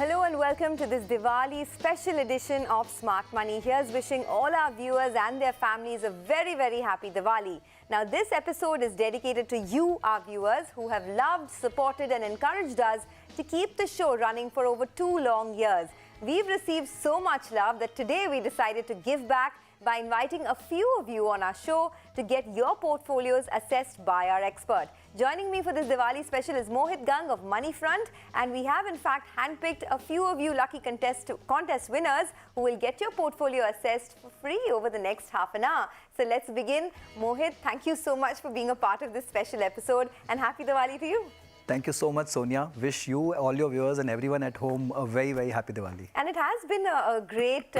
Hello and welcome to this Diwali special edition of Smart Money. Here's wishing all our viewers and their families a very, very happy Diwali. Now, this episode is dedicated to you, our viewers, who have loved, supported and encouraged us to keep the show running for over 2 long years. We've received so much love that today we decided to give back by inviting a few of you on our show to get your portfolios assessed by our expert. Joining me for this Diwali special is Mohit of Moneyfront, and we have in fact handpicked a few of you lucky contest winners who will get your portfolio assessed for free over the next half an hour. So let's begin. Mohit, thank you so much for being a part of this special episode, and happy Diwali to you. Thank you so much, Sonia. Wish you, all your viewers and everyone at home a very, very happy Diwali. And it has been a great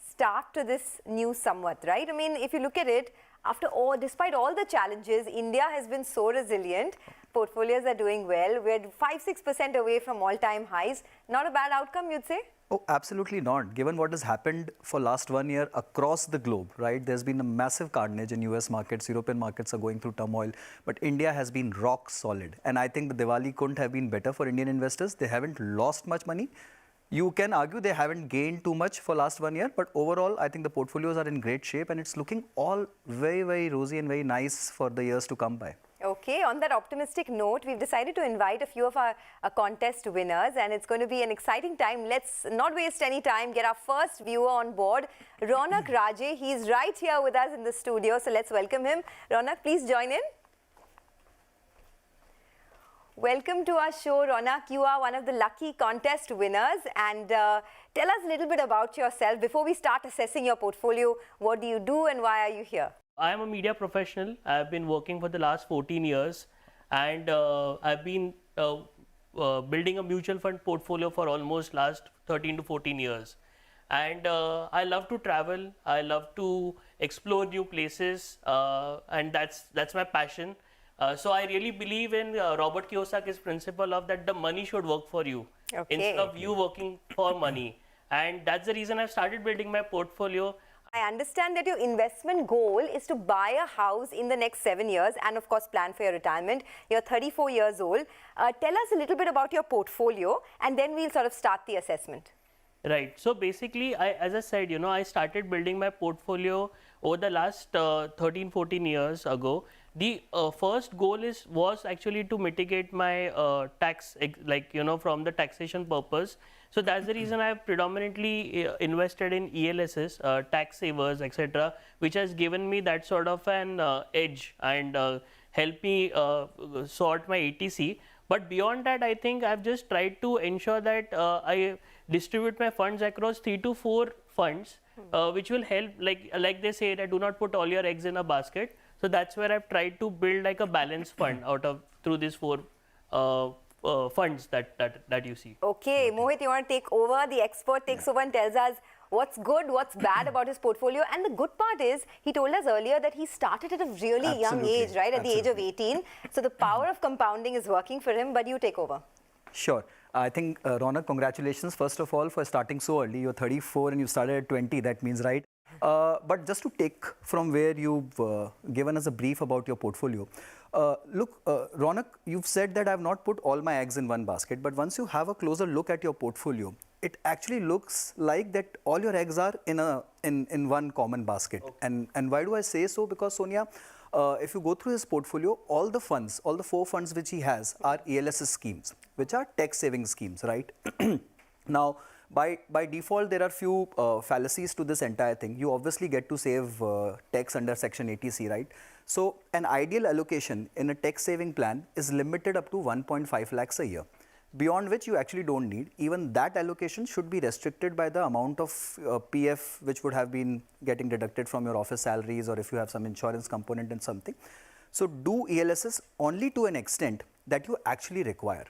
start to this new Samvat, right? I mean, if you look at it, despite all the challenges, India has been so resilient. Portfolios are doing well. We're 5-6% away from all-time highs. Not a bad outcome, you'd say? Oh, absolutely not. Given what has happened for last 1 year across the globe, right? There's been a massive carnage in US markets. European markets are going through turmoil. But India has been rock solid. And I think the Diwali couldn't have been better for Indian investors. They haven't lost much money. You can argue they haven't gained too much for last 1 year, but overall, I think the portfolios are in great shape and it's looking all very, very rosy and very nice for the years to come by. Okay, on that optimistic note, we've decided to invite a few of our contest winners, and it's going to be an exciting time. Let's not waste any time, get our first viewer on board, Raunaq Raje. He's right here with us in the studio, so let's welcome him. Raunaq, please join in. Welcome to our show, Raunaq. You are one of the lucky contest winners, and tell us a little bit about yourself. Before we start assessing your portfolio, what do you do and why are you here? I am a media professional. I've been working for the last 14 years, and I've been building a mutual fund portfolio for almost last 13 to 14 years. And I love to travel. I love to explore new places, and that's my passion. So I really believe in Robert Kiyosaki's principle of that the money should work for you instead of you working for money. And that's the reason I've started building my portfolio. I understand that your investment goal is to buy a house in the next 7 years and of course plan for your retirement. You're 34 years old. Tell us a little bit about your portfolio and then we'll sort of start the assessment. Right. So basically, as I said, I started building my portfolio over the last 13-14 years ago. The first goal was actually to mitigate my tax, from the taxation purpose. So that's the reason I have predominantly invested in ELSs, tax savers, etc., which has given me that sort of an edge and helped me sort my ATC. But beyond that, I think I've just tried to ensure that I distribute my funds across 3 to 4 funds, which will help, like they say, that do not put all your eggs in a basket. So that's where I've tried to build like a balanced fund through these 4 funds that you see. Okay, Mohit, you want to take over? The expert takes over and tells us what's good, what's bad about his portfolio. And the good part is, he told us earlier that he started at a really young age, right? At the age of 18. So the power of compounding is working for him, but you take over. Sure. I think, Raunaq, congratulations, first of all, for starting so early. You're 34 and you started at 20, that means, right? But just to take from where you've given us a brief about your portfolio. Look, Raunaq, you've said that I've not put all my eggs in one basket, but once you have a closer look at your portfolio, it actually looks like that all your eggs are in one common basket. Okay. And why do I say so? Because, Sonia, if you go through his portfolio, all the 4 funds which he has are ELS schemes, which are tax saving schemes, right? Now, by default, there are few fallacies to this entire thing. You obviously get to save tax under Section 80C, right? So an ideal allocation in a tax saving plan is limited up to 1.5 lakhs a year, beyond which you actually don't need. Even that allocation should be restricted by the amount of PF which would have been getting deducted from your office salaries, or if you have some insurance component in something. So do ELSs only to an extent that you actually require,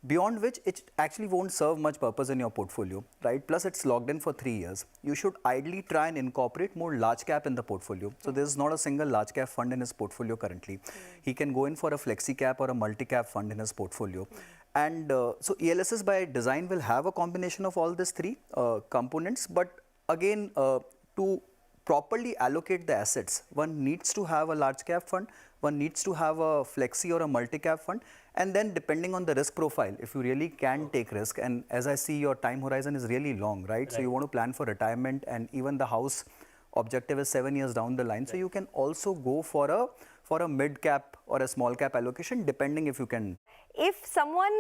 beyond which it actually won't serve much purpose in your portfolio, right? Plus it's logged in for 3 years. You should ideally try and incorporate more large cap in the portfolio. So there's not a single large cap fund in his portfolio currently. He can go in for a flexi cap or a multi cap fund in his portfolio. And so ELSs by design will have a combination of all these 3 components, but again, to properly allocate the assets, one needs to have a large cap fund, one needs to have a flexi or a multi-cap fund, and then depending on the risk profile, if you really can take risk, and as I see your time horizon is really long, right? So you want to plan for retirement, and even the house objective is 7 years down the line. So you can also go for a mid cap or a small cap allocation, depending if you can. If someone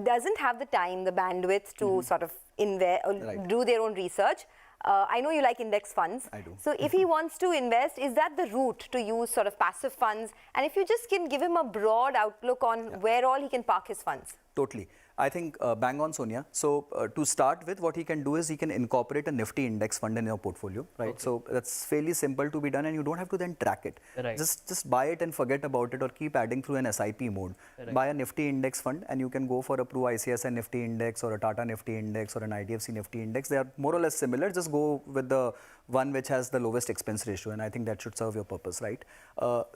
doesn't have the time, the bandwidth to sort of invest, do their own research, I know you like index funds. I do. So if he wants to invest, is that the route to use sort of passive funds? And if you just can give him a broad outlook on where all he can park his funds. Totally. I think bang on, Sonia. So to start with, what he can do is he can incorporate a Nifty index fund in your portfolio, right? Okay. So that's fairly simple to be done, and you don't have to then track it. Right. Just buy it and forget about it, or keep adding through an SIP mode. Right. Buy a Nifty index fund, and you can go for a Pru ICSI Nifty index or a Tata Nifty index or an IDFC Nifty index. They are more or less similar. Just go with the one which has the lowest expense ratio, and I think that should serve your purpose, right?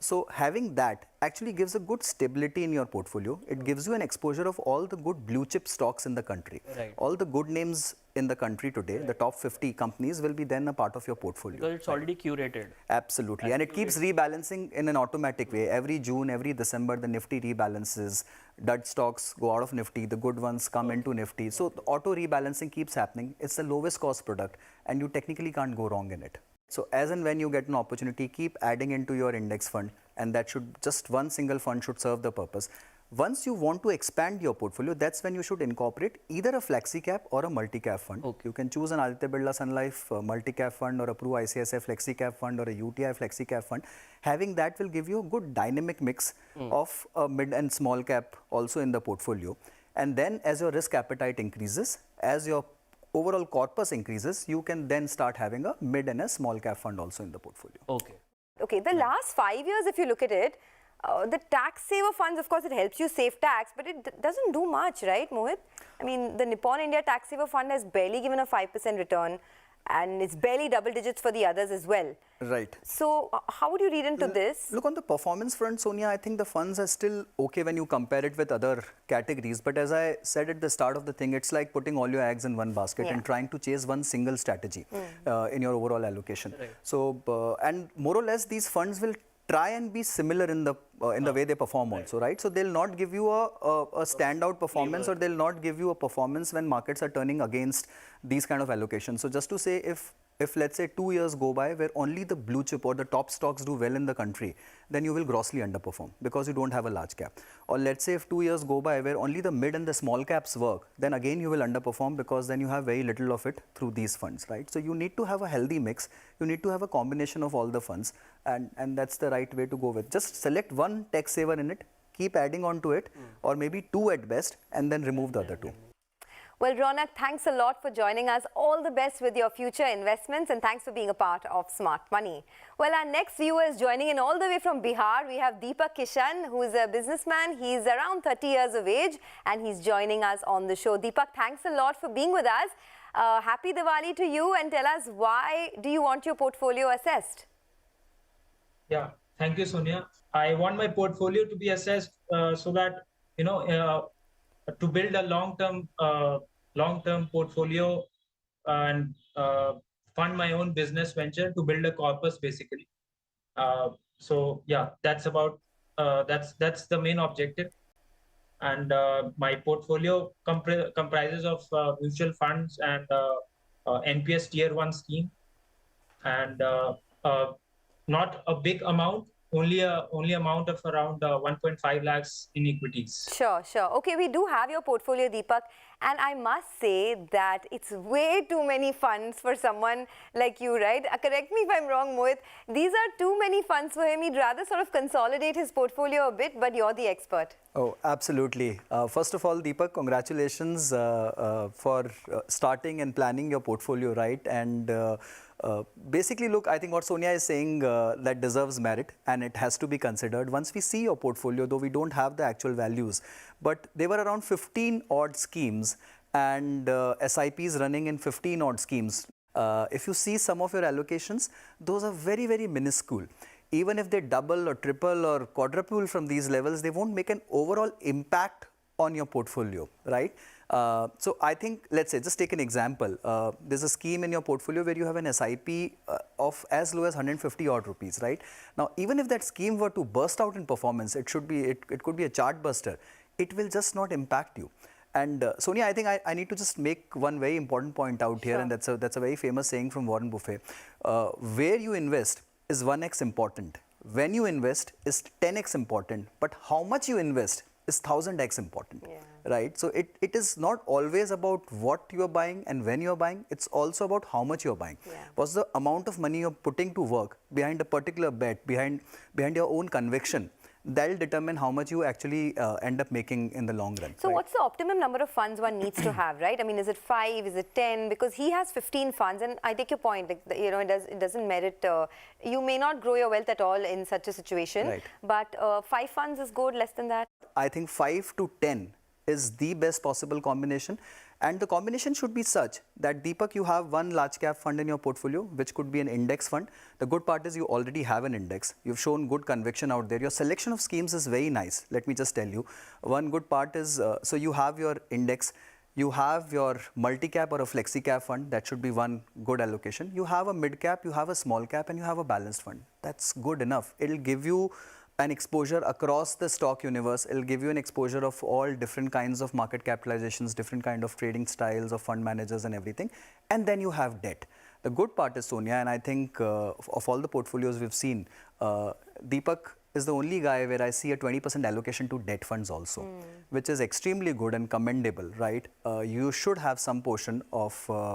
So having that actually gives a good stability in your portfolio. It gives you an exposure of all the good blue chip stocks in the country. Right. All the good names in the country today, the top 50 companies will be then a part of your portfolio. Because it's already curated. Absolutely. And it keeps rebalancing in an automatic way. Every June, every December, the Nifty rebalances. Dud stocks go out of Nifty, the good ones come into Nifty. So the auto rebalancing keeps happening. It's the lowest cost product, and you technically can't go wrong in it. So as and when you get an opportunity, keep adding into your index fund, and that should, just one single fund should serve the purpose. Once you want to expand your portfolio, that's when you should incorporate either a flexi cap or a multi-cap fund. Okay. You can choose an Aditya Birla Sun Life multi-cap fund, or a Pru ICSI flexi cap fund, or a UTI flexi cap fund. Having that will give you a good dynamic mix of a mid and small cap also in the portfolio. And then as your risk appetite increases, as your overall corpus increases, you can then start having a mid and a small cap fund also in the portfolio. Okay. Okay, the last 5 years, if you look at it, the tax saver funds, of course, it helps you save tax, but it doesn't do much, right, Mohit? I mean, the Nippon India Tax Saver Fund has barely given a 5% return, and it's barely double digits for the others as well. Right. So, how would you read into this? Look, on the performance front, Sonia, I think the funds are still okay when you compare it with other categories. But as I said at the start of the thing, it's like putting all your eggs in one basket and trying to chase one single strategy in your overall allocation. Right. So, and more or less, these funds will try and be similar in the way they perform also, right? So they'll not give you a standout performance, or they'll not give you a performance when markets are turning against these kind of allocations. So just to say, if let's say 2 years go by where only the blue chip or the top stocks do well in the country, then you will grossly underperform because you don't have a large cap. Or let's say if 2 years go by where only the mid and the small caps work, then again you will underperform because then you have very little of it through these funds, right? So you need to have a healthy mix. You need to have a combination of all the funds, and that's the right way to go with. Just select one tax saver in it, keep adding on to it, or maybe 2 at best, and then remove the other 2. Well, Raunaq, thanks a lot for joining us. All the best with your future investments, and thanks for being a part of Smart Money. Well, our next viewer is joining in all the way from Bihar. We have Deepak Kishan, who is a businessman. He's around 30 years of age, and he's joining us on the show. Deepak, thanks a lot for being with us. Happy Diwali to you, and tell us, why do you want your portfolio assessed? Yeah, thank you, Sonia. I want my portfolio to be assessed so that, to build a long-term portfolio and fund my own business venture, to build a corpus, basically. So yeah, that's the main objective. And my portfolio comprises of mutual funds and NPS Tier 1 scheme, and not a big amount, only amount of around 1.5 lakhs in equities. Sure, sure. Okay, we do have your portfolio, Deepak, and I must say that it's way too many funds for someone like you, right? Correct me if I'm wrong, Mohit. These are too many funds for him. He'd rather sort of consolidate his portfolio a bit, but you're the expert. Oh, absolutely. First of all, Deepak, congratulations for starting and planning your portfolio, right? And basically, look, I think what Sonia is saying that deserves merit, and it has to be considered. Once we see your portfolio, though we don't have the actual values, but there were around 15 odd schemes and SIPs running in 15 odd schemes. If you see some of your allocations, those are very, very minuscule. Even if they double or triple or quadruple from these levels, they won't make an overall impact on your portfolio, right? So I think, let's say, just take an example. There's a scheme in your portfolio where you have an SIP of as low as 150 odd rupees, right? Now, even if that scheme were to burst out in performance, it could be a chart buster. It will just not impact you. And Sonia, I think I need to just make one very important point out here, and that's a very famous saying from Warren Buffett. Where you invest is 1x important. When you invest is 10x important, but how much you invest is 1000x important, right? So it is not always about what you are buying and when you are buying, it's also about how much you are buying. What's the amount of money you're putting to work behind a particular bet, behind your own conviction? That'll determine how much you actually end up making in the long run. So what's the optimum number of funds one needs to have, right? I mean, is it 5, is it 10? Because he has 15 funds, and I take your point, like, you know, it doesn't merit, you may not grow your wealth at all in such a situation, but 5 funds is good, less than that? I think 5 to 10 is the best possible combination. And the combination should be such that, Deepak, you have one large cap fund in your portfolio, which could be an index fund. The good part is you already have an index. You've shown good conviction out there. Your selection of schemes is very nice. Let me just tell you. One good part is, so you have your index, you have your multi-cap or a flexi-cap fund. That should be one good allocation. You have a mid-cap, you have a small cap, and you have a balanced fund. That's good enough. It'll give you an exposure across the stock universe. It'll give you an exposure of all different kinds of market capitalizations, different kind of trading styles of fund managers and everything. And then you have debt. The good part is, Sonia, and I think of all the portfolios we've seen, Deepak is the only guy where I see a 20% allocation to debt funds also, which is extremely good and commendable, right? You should have some portion of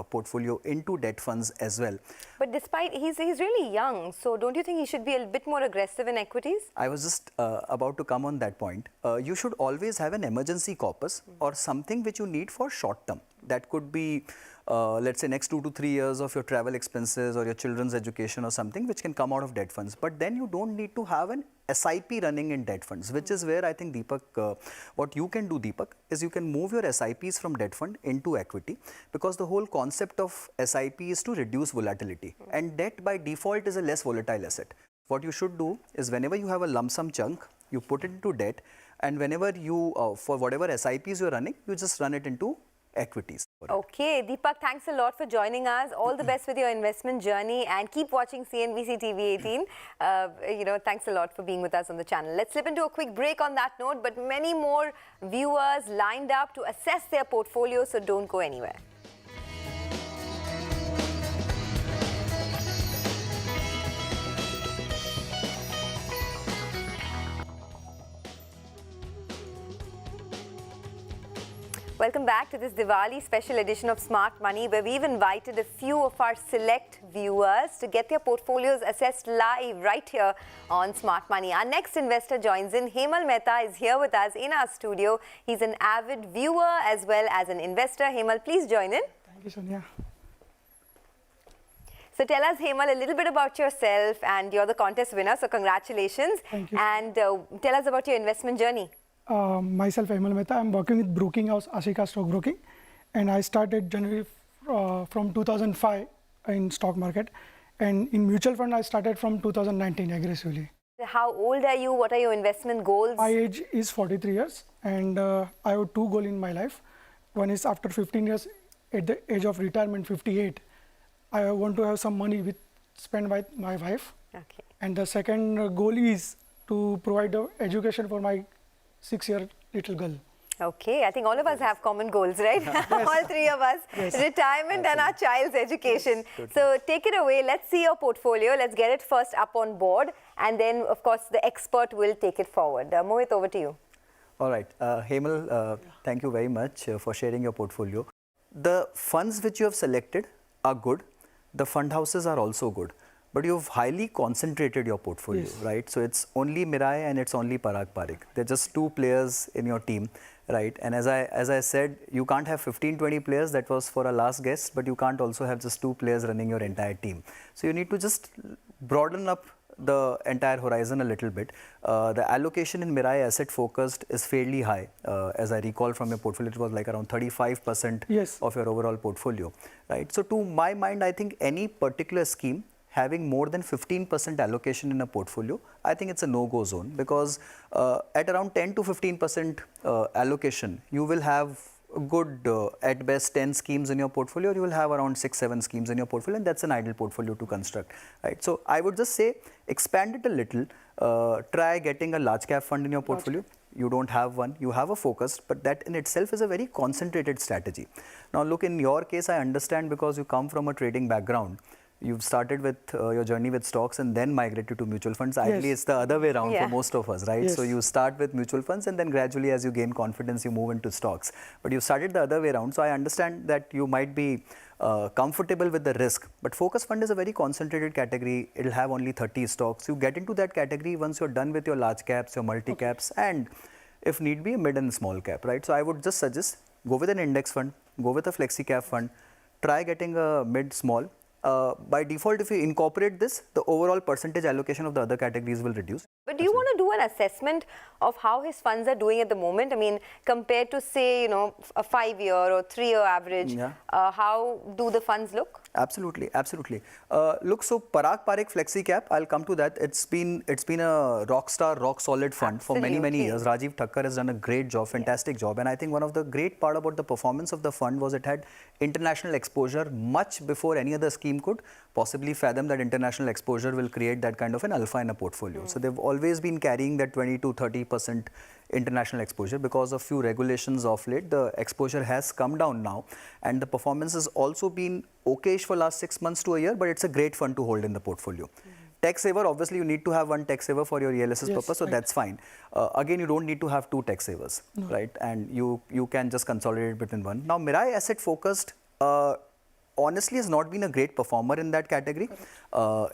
portfolio into debt funds as well. But despite, he's really young, so don't you think he should be a bit more aggressive in equities? I was just about to come on that point. You should always have an emergency corpus or something which you need for short term. That could be, let's say, next 2 to 3 years of your travel expenses or your children's education or something which can come out of debt funds. But then you don't need to have an SIP running in debt funds, which is where I think, Deepak, what you can do, Deepak, is you can move your SIPs from debt fund into equity, because the whole concept of SIP is to reduce volatility, and debt by default is a less volatile asset. What you should do is, whenever you have a lump sum chunk, you put it into debt, and whenever you, for whatever SIPs you're running, you just run it into equities. Okay, Deepak, thanks a lot for joining us. All the best with your investment journey, and keep watching CNBC TV18. You know, thanks a lot for being with us on the channel. Let's slip into a quick break on that note, but many more viewers lined up to assess their portfolio, so don't go anywhere. Welcome back to this Diwali special edition of Smart Money, where we've invited a few of our select viewers to get their portfolios assessed live right here on Smart Money. Our next investor joins in. Hemal Mehta is here with us in our studio. He's an avid viewer as well as an investor. Hemal, please join in. Thank you, Sonia. So tell us, Hemal, a little bit about yourself, and you're the contest winner, so congratulations. Thank you. And tell us about your investment journey. Myself, Hemal Mehta. I'm working with broking house Ashika Stock Broking, and I started January from 2005 in stock market, and in mutual fund I started from 2019 aggressively. How old are you? What are your investment goals? My age is 43 years, and I have 2 goals in my life. One is, after 15 years, at the age of retirement, 58, I want to have some money spent by my wife. Okay. And the second goal is to provide education for my 6-year little girl. Okay, I think all of us have common goals, right? All 3 of us. Yes. Retirement and our child's education. Yes, so take it away. Let's see your portfolio. Let's get it first up on board. And then, of course, the expert will take it forward. Mohit, over to you. All right. Hemal, thank you very much for sharing your portfolio. The funds which you have selected are good. The fund houses are also good. But you've highly concentrated your portfolio, yes, right? So it's only Mirai and it's only Parag Parikh. They're just 2 players in your team, right? And as I said, you can't have 15, 20 players. That was for our last guest, but you can't also have just 2 players running your entire team. So you need to just broaden up the entire horizon a little bit. The allocation in Mirai asset focused is fairly high. As I recall from your portfolio, it was like around 35% yes, of your overall portfolio, right? So to my mind, I think any particular scheme having more than 15% allocation in a portfolio, I think it's a no-go zone, because at around 10 to 15% allocation, you will have good, at best 10 schemes in your portfolio, or you will have around 6-7 schemes in your portfolio, and that's an ideal portfolio to construct, right? So I would just say expand it a little, try getting a large cap fund in your portfolio. You don't have one, you have a focus, but that in itself is a very concentrated strategy. Now look, in your case, I understand because you come from a trading background. You've started with your journey with stocks and then migrated to mutual funds. Ideally, it's the other way around for most of us, right? So you start with mutual funds and then gradually as you gain confidence, you move into stocks. But you started the other way around. So I understand that you might be comfortable with the risk. But focus fund is a very concentrated category. It'll have only 30 stocks. You get into that category once you're done with your large caps, your multi caps, and if need be, a mid and small cap, right? So I would just suggest go with an index fund, go with a flexi cap fund, try getting a mid small. By default, if you incorporate this, the overall percentage allocation of the other categories will reduce. But do you want to do an assessment of how his funds are doing at the moment? I mean, compared to say, you know, a 5-year or 3-year average, how do the funds look? Absolutely, absolutely. Look, so Parag Parekh Flexi Cap, I'll come to that. It's been a rock star, rock solid fund for many years. Rajiv Thakkar has done a great job, fantastic job. And I think one of the great part about the performance of the fund was it had international exposure much before any other scheme could possibly fathom that international exposure will create that kind of an alpha in a portfolio. So they've always been carrying that 20 to 30% international exposure. Because of few regulations of late, the exposure has come down now, and the performance has also been okayish for last 6 months to a year, but it's a great fund to hold in the portfolio. Tech saver, obviously you need to have one tech saver for your ELSS purpose, so that's fine. Again, you don't need to have 2 tech savers, right? And you can just consolidate between one. Now, Mirai Asset Focused honestly has not been a great performer in that category.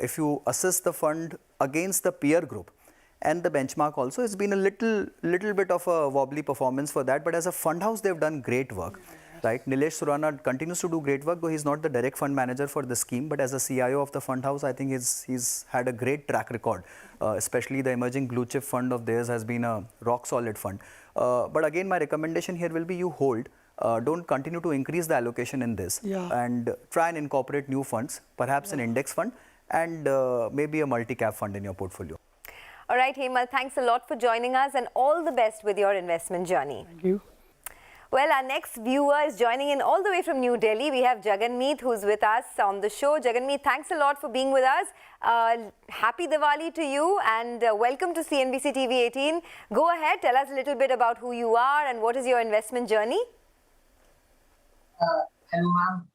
If you assess the fund against the peer group and the benchmark also, it's been a little bit of a wobbly performance for that, but as a fund house, they've done great work. Right, Nilesh Surana continues to do great work, though he's not the direct fund manager for the scheme, but as a CIO of the fund house, I think he's had a great track record. Especially the emerging blue chip fund of theirs has been a rock solid fund. But again, my recommendation here will be you hold. Don't continue to increase the allocation in this, and try and incorporate new funds, perhaps an index fund and maybe a multi-cap fund in your portfolio. All right, Hemal, thanks a lot for joining us and all the best with your investment journey. Thank you. Well, our next viewer is joining in all the way from New Delhi. We have Jaganmeet, who's with us on the show. Jaganmeet, thanks a lot for being with us. Happy Diwali to you and welcome to CNBC TV18. Go ahead, tell us a little bit about who you are and what is your investment journey. Hello, ma'am.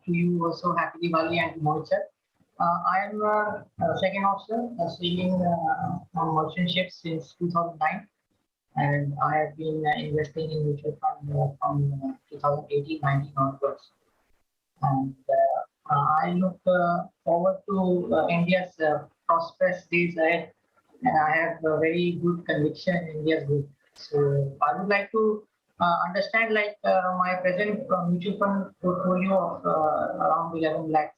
To you also, happy Diwali and to Mohit sir. I am a second officer sailing on merchant ships since 2009. And I have been investing in mutual fund from 2018-19 onwards. And I look forward to India's prosperous days ahead, and I have a very good conviction in India's growth. So I would like to understand, like my present mutual fund portfolio of around 11 lakhs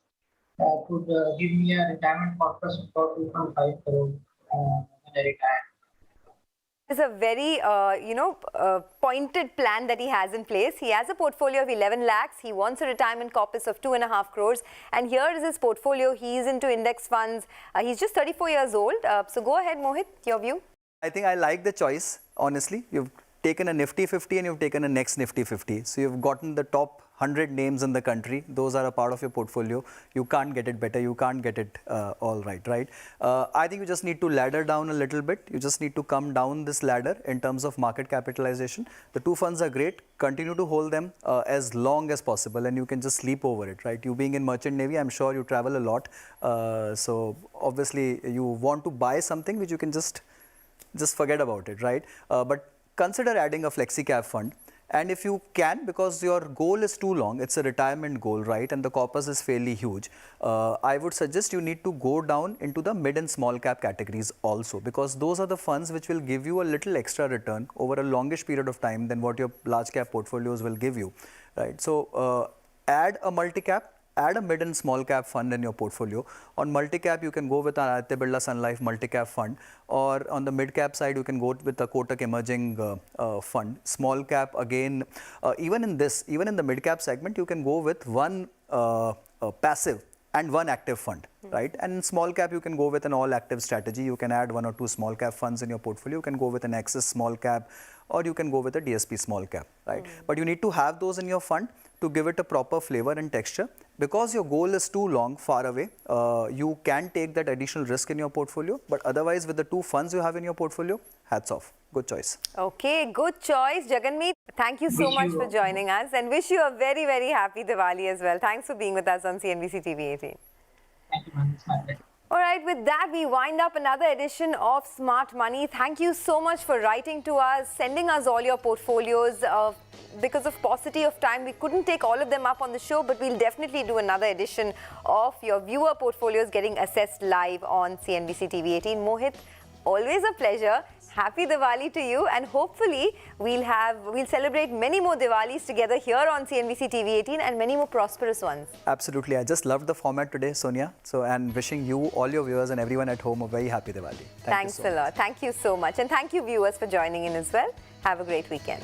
could give me a retirement corpus of about 2.5 crore when I retire. It's a very, pointed plan that he has in place. He has a portfolio of 11 lakhs. He wants a retirement corpus of 2.5 crores. And here is his portfolio. He's into index funds. He's just 34 years old. So go ahead, Mohit, your view. I think I like the choice, honestly. You've taken a Nifty 50 and you've taken a next Nifty 50. So you've gotten the top 100 names in the country. Those are a part of your portfolio. You can't get it better. You can't get it all right, right? I think you just need to ladder down a little bit. You just need to come down this ladder in terms of market capitalization. The 2 funds are great. Continue to hold them as long as possible, and you can just sleep over it, right? You being in Merchant Navy, I'm sure you travel a lot. So obviously you want to buy something which you can just forget about it, right? But consider adding a flexi cap fund. And if you can, because your goal is too long, it's a retirement goal, right? And the corpus is fairly huge. I would suggest you need to go down into the mid and small cap categories also, because those are the funds which will give you a little extra return over a longish period of time than what your large cap portfolios will give you, right? So add a multi-cap, add a mid and small cap fund in your portfolio. On multi-cap, you can go with an Aditya Birla Sun Life multi-cap fund, or on the mid-cap side, you can go with a Kotak Emerging fund. Small cap, again, even in the mid-cap segment, you can go with one passive and one active fund, right? And in small cap, you can go with an all active strategy. You can add 1 or 2 small cap funds in your portfolio. You can go with an Axis small cap, or you can go with a DSP small cap, right? But you need to have those in your fund to give it a proper flavor and texture. Because your goal is too long, far away, you can take that additional risk in your portfolio. But otherwise, with the 2 funds you have in your portfolio, hats off. Good choice. Okay, good choice. Jaganmeet, thank you so much for joining us and wish you a very, very happy Diwali as well. Thanks for being with us on CNBC-TV18. Thank you, ma'am. It's my pleasure. All right, with that, we wind up another edition of Smart Money. Thank you so much for writing to us, sending us all your portfolios. Because of paucity of time, we couldn't take all of them up on the show, but we'll definitely do another edition of your viewer portfolios getting assessed live on CNBC-TV18. Mohit, always a pleasure. Happy Diwali to you, and hopefully we'll celebrate many more Diwalis together here on CNBC-TV18 and many more prosperous ones. Absolutely. I just loved the format today, Sonia. So, and wishing you, all your viewers and everyone at home a very happy Diwali. Thanks a lot. Thank you so much. And thank you viewers for joining in as well. Have a great weekend.